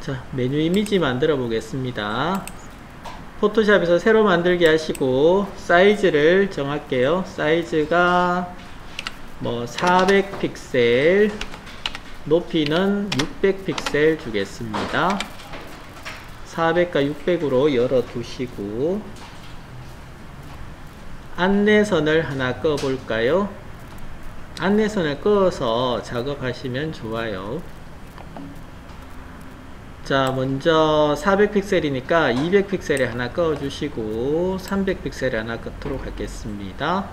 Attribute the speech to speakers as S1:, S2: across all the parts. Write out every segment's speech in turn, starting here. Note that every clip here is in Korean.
S1: 자, 메뉴 이미지 만들어 보겠습니다. 포토샵에서 새로 만들기 하시고 사이즈를 정할게요. 사이즈가 뭐 400픽셀, 높이는 600픽셀 주겠습니다. 400과 600으로 열어 두시고 안내선을 하나 꺼 볼까요? 안내선을 꺼서 작업하시면 좋아요. 자, 먼저 400픽셀이니까 200픽셀에 하나 꺼 주시고 300픽셀에 하나 끄도록 하겠습니다.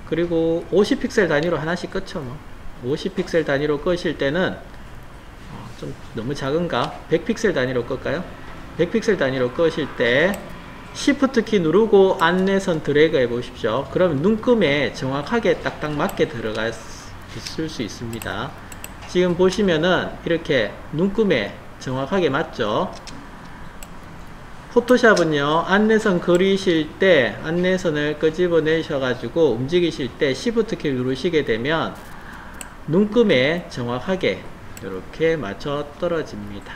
S1: 그리고 50픽셀 단위로 하나씩 끄죠. 뭐 50픽셀 단위로 끄실 때는 좀 너무 작은가? 100픽셀 단위로 끌까요? 100픽셀 단위로 끄실 때 Shift 키 누르고 안내선 드래그 해 보십시오. 그러면 눈금에 정확하게 딱딱 맞게 들어가 있을 수 있습니다. 지금 보시면은 이렇게 눈금에 정확하게 맞죠? 포토샵은요, 안내선 그리실 때 안내선을 끄집어내셔 가지고 움직이실 때 Shift 키 누르시게 되면 눈금에 정확하게 이렇게 맞춰 떨어집니다.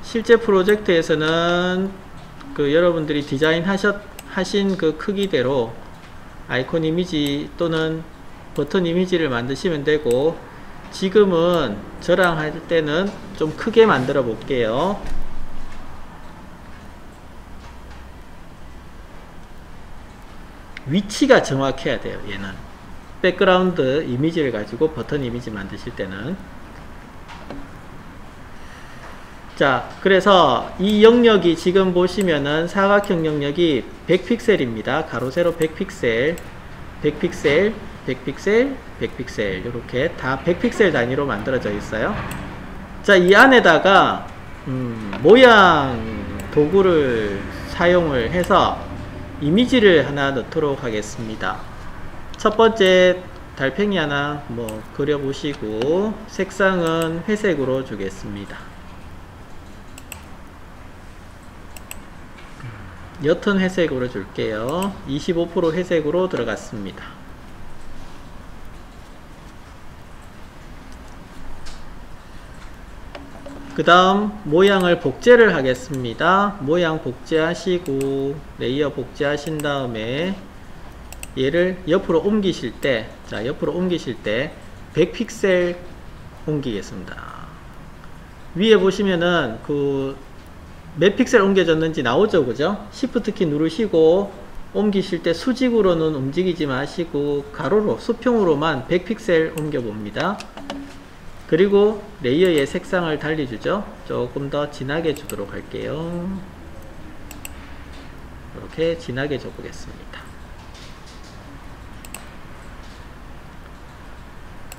S1: 실제 프로젝트에서는 여러분들이 하신 그 크기대로 아이콘 이미지 또는 버튼 이미지를 만드시면 되고, 지금은 저랑 할 때는 좀 크게 만들어 볼게요. 위치가 정확해야 돼요. 얘는 백그라운드 이미지를 가지고 버튼 이미지 만드실 때는. 자, 그래서 이 영역이 지금 보시면은 사각형 영역이 100픽셀입니다. 가로 세로 100픽셀, 100픽셀, 100픽셀, 100픽셀 이렇게 다 100픽셀 단위로 만들어져 있어요. 자, 이 안에다가 모양 도구를 사용을 해서 이미지를 하나 넣도록 하겠습니다. 첫 번째 달팽이 하나 뭐 그려보시고 색상은 회색으로 주겠습니다. 옅은 회색으로 줄게요. 25% 회색으로 들어갔습니다. 그 다음 모양을 복제를 하겠습니다. 모양 복제하시고 레이어 복제하신 다음에 얘를 옆으로 옮기실 때, 자, 옆으로 옮기실 때 100픽셀 옮기겠습니다. 위에 보시면은 몇 픽셀 옮겨졌는지 나오죠, 그죠? Shift 키 누르시고 옮기실 때 수직으로는 움직이지 마시고 가로로, 수평으로만 100픽셀 옮겨 봅니다. 그리고 레이어의 색상을 달리주죠. 조금 더 진하게 주도록 할게요. 이렇게 진하게 줘보겠습니다.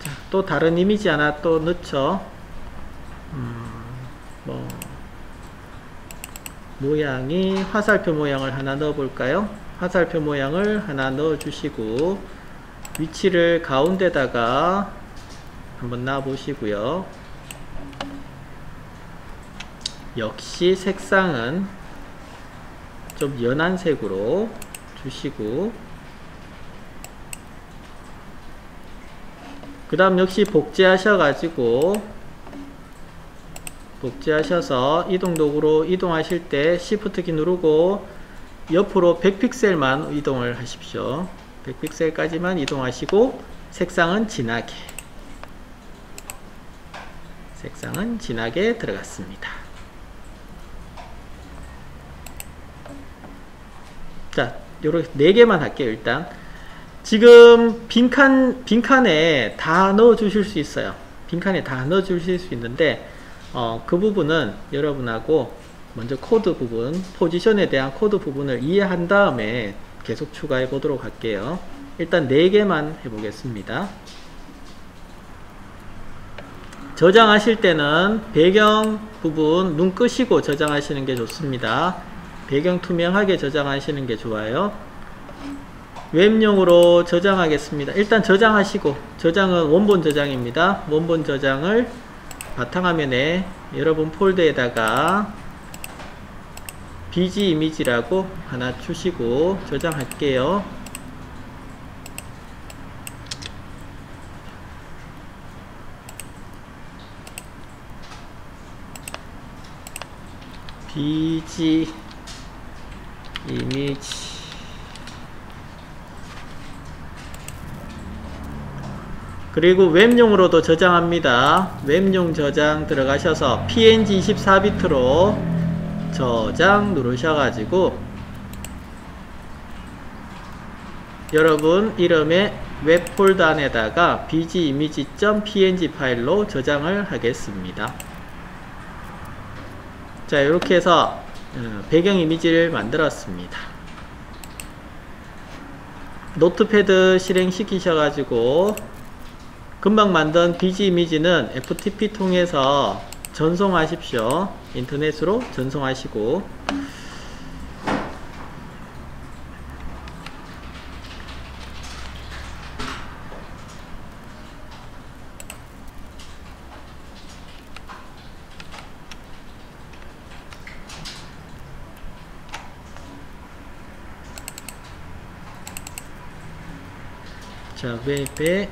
S1: 자, 또 다른 이미지 하나 또 넣죠. 모양이 화살표 모양을 하나 넣어 볼까요? 화살표 모양을 하나 넣어 주시고 위치를 가운데다가 한번 놔 보시고요. 역시 색상은 좀 연한 색으로 주시고, 그 다음 역시 복제하셔서 이동 도구로 이동하실 때 Shift 키 누르고 옆으로 100픽셀만 이동을 하십시오. 100픽셀까지만 이동하시고 색상은 진하게 들어갔습니다. 자, 요렇게 4개만 할게요. 일단 지금 빈칸에 다 넣어 주실 수 있어요. 빈칸에 다 넣어 주실 수 있는데 그 부분은 여러분하고 먼저 코드 부분, 포지션에 대한 코드 부분을 이해한 다음에 계속 추가해 보도록 할게요. 일단 4개만 해보겠습니다. 저장하실 때는 배경 부분 눈 끄시고 저장하시는 게 좋습니다. 배경 투명하게 저장하시는 게 좋아요. 웹용으로 저장하겠습니다. 일단 저장하시고, 저장은 원본 저장입니다. 원본 저장을 바탕화면에 여러분 폴더에다가 BG 이미지라고 하나 주시고 저장할게요. bg 이미지 그리고 웹용으로도 저장합니다. 웹용 저장 들어가셔서 png 24비트로 저장 누르셔가지고 여러분 이름의 웹 폴더 안에다가 bgimage.png 파일로 저장을 하겠습니다. 자, 이렇게 해서 배경 이미지를 만들었습니다. 노트패드 실행시키셔가지고 금방 만든 bg 이미지는 FTP 통해서 전송하십시오. 인터넷으로 전송하시고 자, 웹에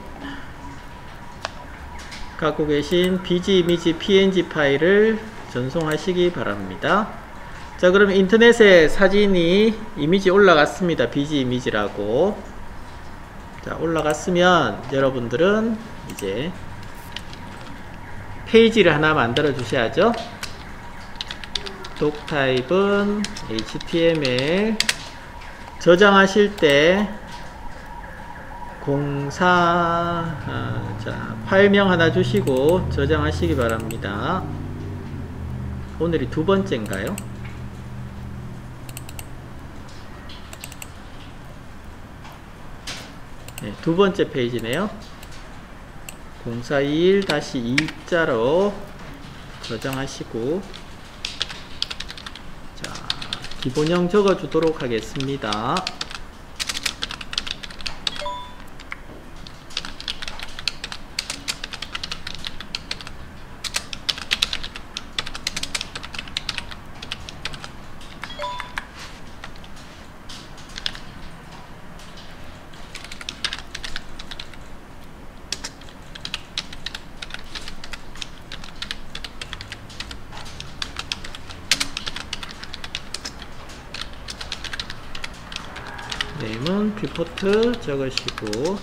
S1: 갖고 계신 bg 이미지 png 파일을 전송하시기 바랍니다. 자, 그럼 인터넷에 사진이 이미지 올라갔습니다. bg 이미지라고. 자, 올라갔으면 여러분들은 이제 페이지를 하나 만들어 주셔야죠. doctype은 html 저장하실 때 자, 파일명 하나 주시고 저장하시기 바랍니다. 오늘이 두 번째인가요? 네, 두 번째 페이지네요. 0421-2자로 저장하시고 자, 기본형 적어 주도록 하겠습니다. 네임은 리포트 적으시고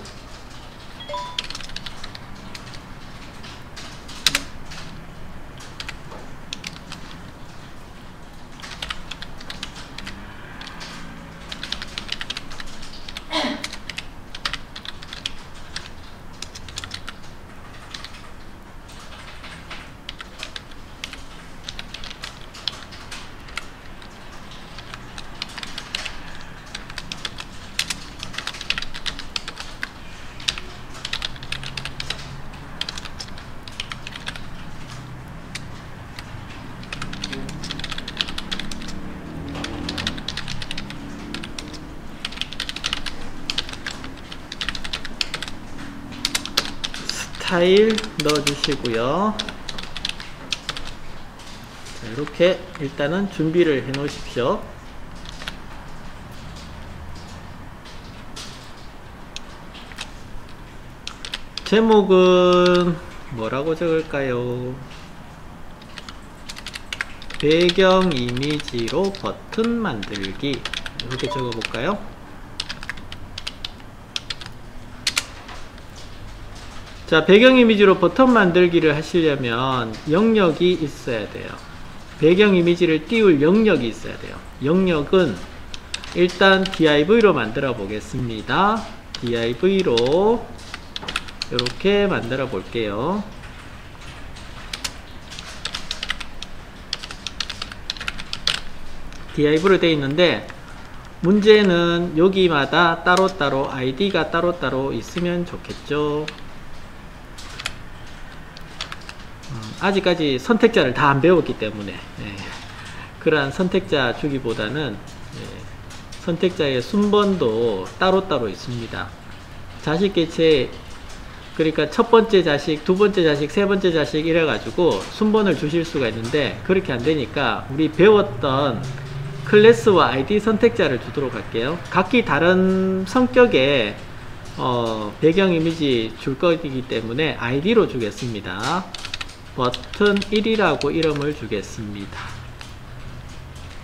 S1: 스타일 넣어주시고요. 자, 이렇게 일단은 준비를 해 놓으십시오. 제목은 뭐라고 적을까요? 배경 이미지로 버튼 만들기 이렇게 적어볼까요? 자, 배경 이미지로 버튼 만들기를 하시려면 영역이 있어야 돼요. 배경 이미지를 띄울 영역이 있어야 돼요. 영역은 일단 div로 만들어 보겠습니다. div로 이렇게 만들어 볼게요. div로 되어 있는데 문제는 여기마다 따로따로 id가 따로따로 있으면 좋겠죠. 아직까지 선택자를 다 안 배웠기 때문에 그러한 선택자 주기보다는 선택자의 순번도 따로따로 있습니다. 자식 개체, 그러니까 첫 번째 자식, 두 번째 자식, 세 번째 자식 이래가지고 순번을 주실 수가 있는데 그렇게 안 되니까 우리 배웠던 클래스와 ID 선택자를 주도록 할게요. 각기 다른 성격의 배경 이미지 줄 거이기 때문에 ID로 주겠습니다. 버튼 1이라고 이름을 주겠습니다.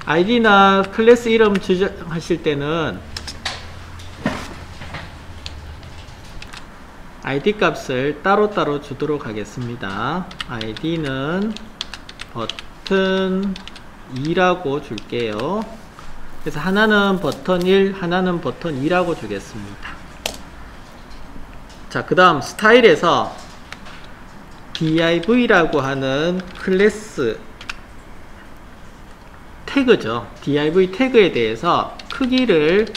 S1: 아이디나 클래스 이름 지정하실 때는 아이디 값을 따로따로 주도록 하겠습니다. 아이디는 버튼 2라고 줄게요. 그래서 하나는 버튼 1, 하나는 버튼 2라고 주겠습니다. 자, 그 다음 스타일에서 div라고 하는 클래스 태그죠. div 태그에 대해서 크기를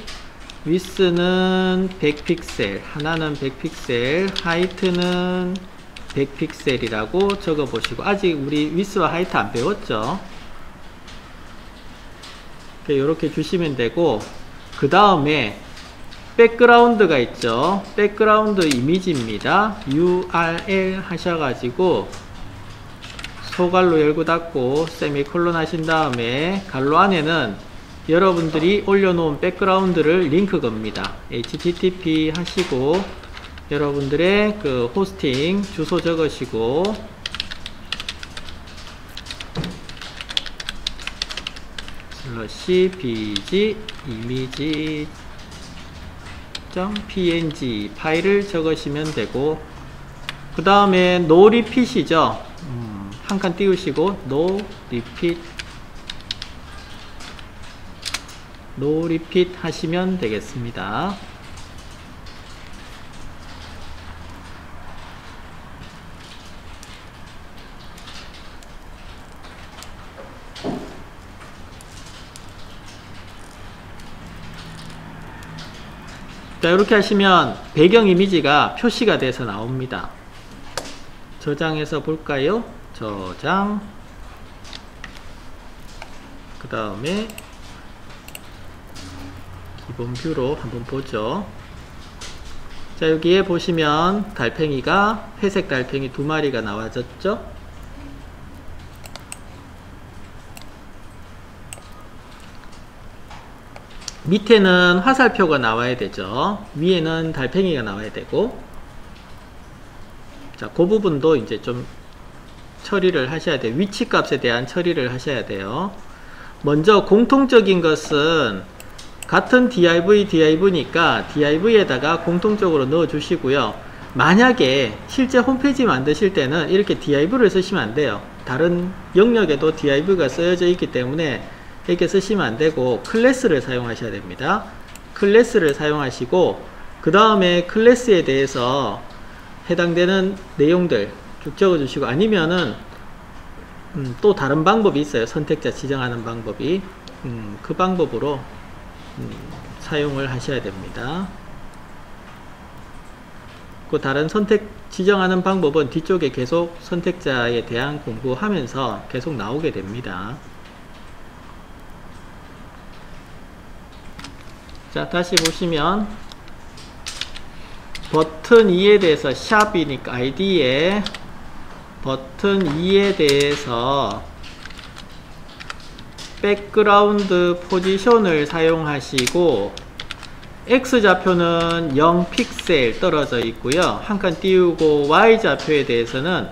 S1: width는 100픽셀, 하나는 100픽셀, height는 100픽셀이라고 적어 보시고, 아직 우리 width와 height 안 배웠죠. 이렇게 주시면 되고, 그 다음에 백그라운드가 있죠. 백그라운드 이미지입니다. URL 하셔가지고 소갈로 열고 닫고 세미콜론 하신 다음에 갈로 안에는 여러분들이 올려놓은 백그라운드를 링크 겁니다. http 하시고 여러분들의 그 호스팅 주소 적으시고 /bg 이미지 .png 파일을 적으시면 되고, 그 다음에 no repeat이죠. 한 칸 띄우시고 no repeat 하시면 되겠습니다. 자, 이렇게 하시면 배경 이미지가 표시가 돼서 나옵니다. 저장해서 볼까요? 저장, 그 다음에 기본 뷰로 한번 보죠. 자, 여기에 보시면 달팽이가 회색 달팽이 2마리가 나와졌죠. 밑에는 화살표가 나와야 되죠. 위에는 달팽이가 나와야 되고, 자, 그 부분도 이제 좀 처리를 하셔야 돼요. 위치 값에 대한 처리를 하셔야 돼요. 먼저 공통적인 것은 같은 div니까 div에다가 공통적으로 넣어 주시고요. 만약에 실제 홈페이지 만드실 때는 이렇게 div를 쓰시면 안 돼요. 다른 영역에도 div가 쓰여져 있기 때문에 이렇게 쓰시면 안 되고 클래스를 사용하셔야 됩니다. 클래스를 사용하시고 그 다음에 클래스에 대해서 해당되는 내용들 쭉 적어 주시고, 아니면은 또 다른 방법이 있어요. 선택자 지정하는 방법이 그 방법으로 사용을 하셔야 됩니다. 그 다른 선택 지정하는 방법은 뒤쪽에 계속 선택자에 대한 공부하면서 계속 나오게 됩니다. 자, 다시 보시면 버튼 2에 대해서 샵이니까 아이디에 버튼 2에 대해서 백그라운드 포지션을 사용하시고 X좌표는 0픽셀 떨어져 있고요. 한 칸 띄우고 Y좌표에 대해서는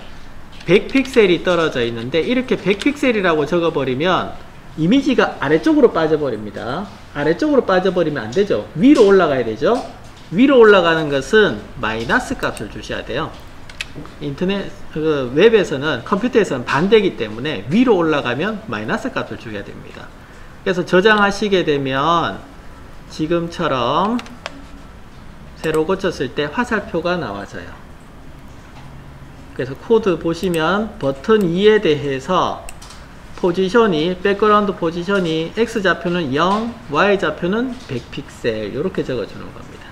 S1: 100픽셀이 떨어져 있는데, 이렇게 100픽셀이라고 적어버리면 이미지가 아래쪽으로 빠져버립니다. 아래쪽으로 빠져버리면 안 되죠. 위로 올라가야 되죠. 위로 올라가는 것은 마이너스 값을 주셔야 돼요. 인터넷 웹에서는, 컴퓨터에서는 반대이기 때문에 위로 올라가면 마이너스 값을 줘야 됩니다. 그래서 저장하시게 되면 지금처럼 새로 고쳤을 때 화살표가 나와져요. 그래서 코드 보시면 버튼 2에 대해서 포지션이, 백그라운드 포지션이 X좌표는 0, Y좌표는 100픽셀 이렇게 적어주는 겁니다.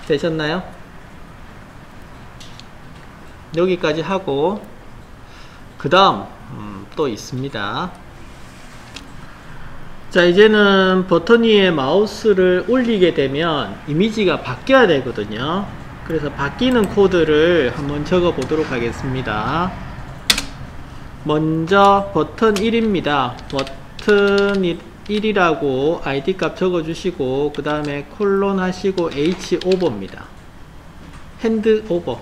S1: 되셨나요? 여기까지 하고 그 다음 또 있습니다. 자, 이제는 버튼 위에 마우스를 올리게 되면 이미지가 바뀌어야 되거든요. 그래서 바뀌는 코드를 한번 적어 보도록 하겠습니다. 먼저 버튼 1입니다. 버튼 1이라고 ID 값 적어 주시고 그 다음에 콜론 하시고 H 오버입니다. 핸드 오버.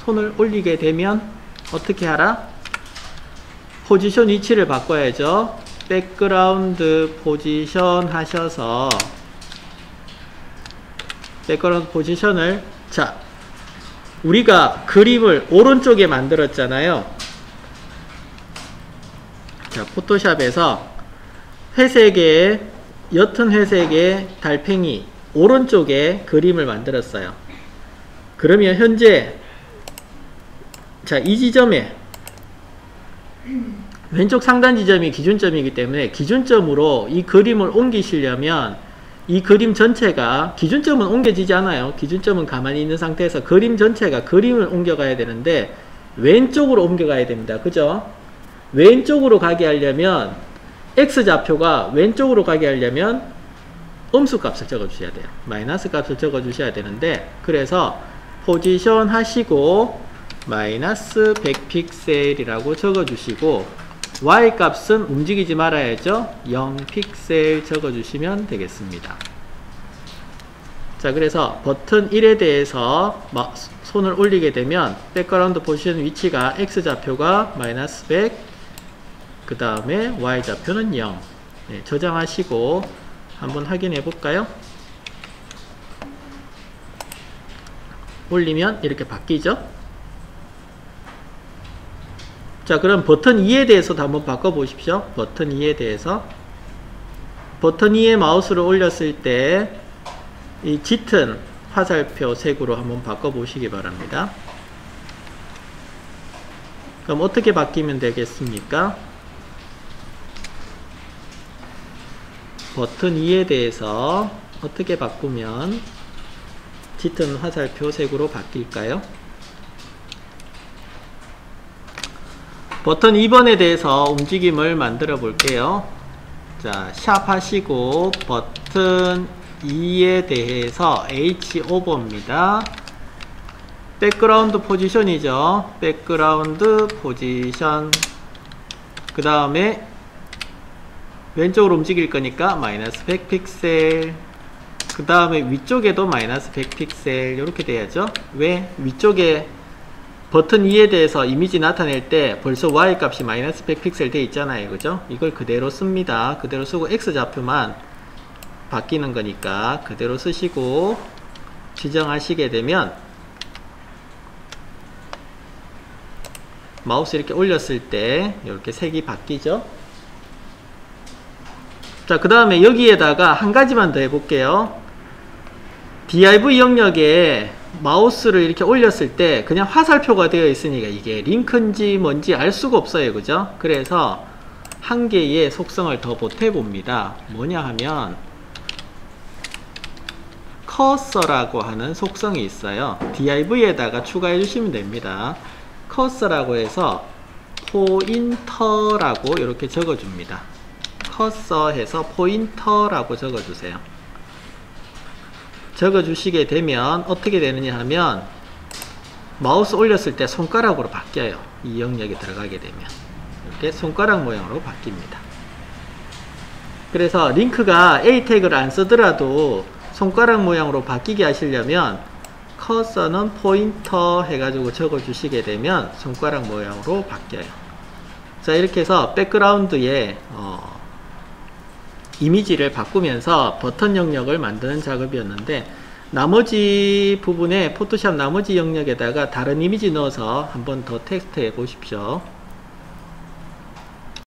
S1: 손을 올리게 되면 어떻게 하라? 포지션 위치를 바꿔야죠. 백그라운드 포지션 하셔서 백그라운드 포지션을 자 우리가 그림을 오른쪽에 만들었잖아요. 자 포토샵에서 회색의 옅은 회색의 달팽이 오른쪽에 그림을 만들었어요. 그러면 현재 자 이 지점에 왼쪽 상단 지점이 기준점이기 때문에 기준점으로 이 그림을 옮기시려면 이 그림 전체가 기준점은 옮겨지지 않아요. 기준점은 가만히 있는 상태에서 그림 전체가 그림을 옮겨가야 되는데 왼쪽으로 옮겨가야 됩니다. 그죠? 왼쪽으로 가게 하려면 X좌표가 왼쪽으로 가게 하려면 음수 값을 적어 주셔야 돼요. 마이너스 값을 적어 주셔야 되는데 그래서 포지션 하시고 마이너스 100픽셀이라고 적어 주시고 Y 값은 움직이지 말아야죠. 0픽셀 적어 주시면 되겠습니다. 자 그래서 버튼 1에 대해서 손을 올리게 되면 백그라운드 포지션 위치가 X좌표가 마이너스 100 그 다음에 Y좌표는 0 네, 저장하시고 한번 확인해 볼까요? 올리면 이렇게 바뀌죠? 자 그럼 버튼 2에 대해서도 한번 바꿔 보십시오. 버튼 2에 대해서 버튼 2에 마우스를 올렸을 때 이 짙은 화살표 색으로 한번 바꿔 보시기 바랍니다. 그럼 어떻게 바뀌면 되겠습니까? 버튼 2에 대해서 어떻게 바꾸면 짙은 화살표 색으로 바뀔까요? 버튼 2번에 대해서 움직임을 만들어 볼게요. 자, 샵 하시고 버튼 2에 대해서 H5번입니다. 백그라운드 포지션이죠. 백그라운드 포지션 그 다음에 왼쪽으로 움직일 거니까 마이너스 100픽셀 그 다음에 위쪽에도 마이너스 100픽셀 이렇게 돼야죠. 왜? 위쪽에 버튼 2에 대해서 이미지 나타낼 때 벌써 Y 값이 마이너스 100픽셀 돼 있잖아요. 그죠? 이걸 그대로 씁니다. 그대로 쓰고 X좌표만 바뀌는 거니까 그대로 쓰시고 지정하시게 되면 마우스 이렇게 올렸을 때 이렇게 색이 바뀌죠. 자, 그 다음에 여기에다가 한 가지만 더 해볼게요. div 영역에 마우스를 이렇게 올렸을 때 그냥 화살표가 되어 있으니까 이게 링크인지 뭔지 알 수가 없어요. 그죠? 그래서 한 개의 속성을 더 보태 봅니다. 뭐냐 하면 커서라고 하는 속성이 있어요. div에다가 추가해 주시면 됩니다. 커서라고 해서 포인터라고 이렇게 적어 줍니다. 커서 해서 포인터라고 적어 주세요. 적어 주시게 되면 어떻게 되느냐 하면 마우스 올렸을 때 손가락으로 바뀌어요. 이 영역에 들어가게 되면 이렇게 손가락 모양으로 바뀝니다. 그래서 링크가 A 태그를 안 쓰더라도 손가락 모양으로 바뀌게 하시려면 커서는 포인터 해가지고 적어 주시게 되면 손가락 모양으로 바뀌어요. 자 이렇게 해서 백그라운드에 이미지를 바꾸면서 버튼 영역을 만드는 작업이었는데 나머지 부분에 포토샵 나머지 영역에다가 다른 이미지 넣어서 한번 더 테스트 해 보십시오.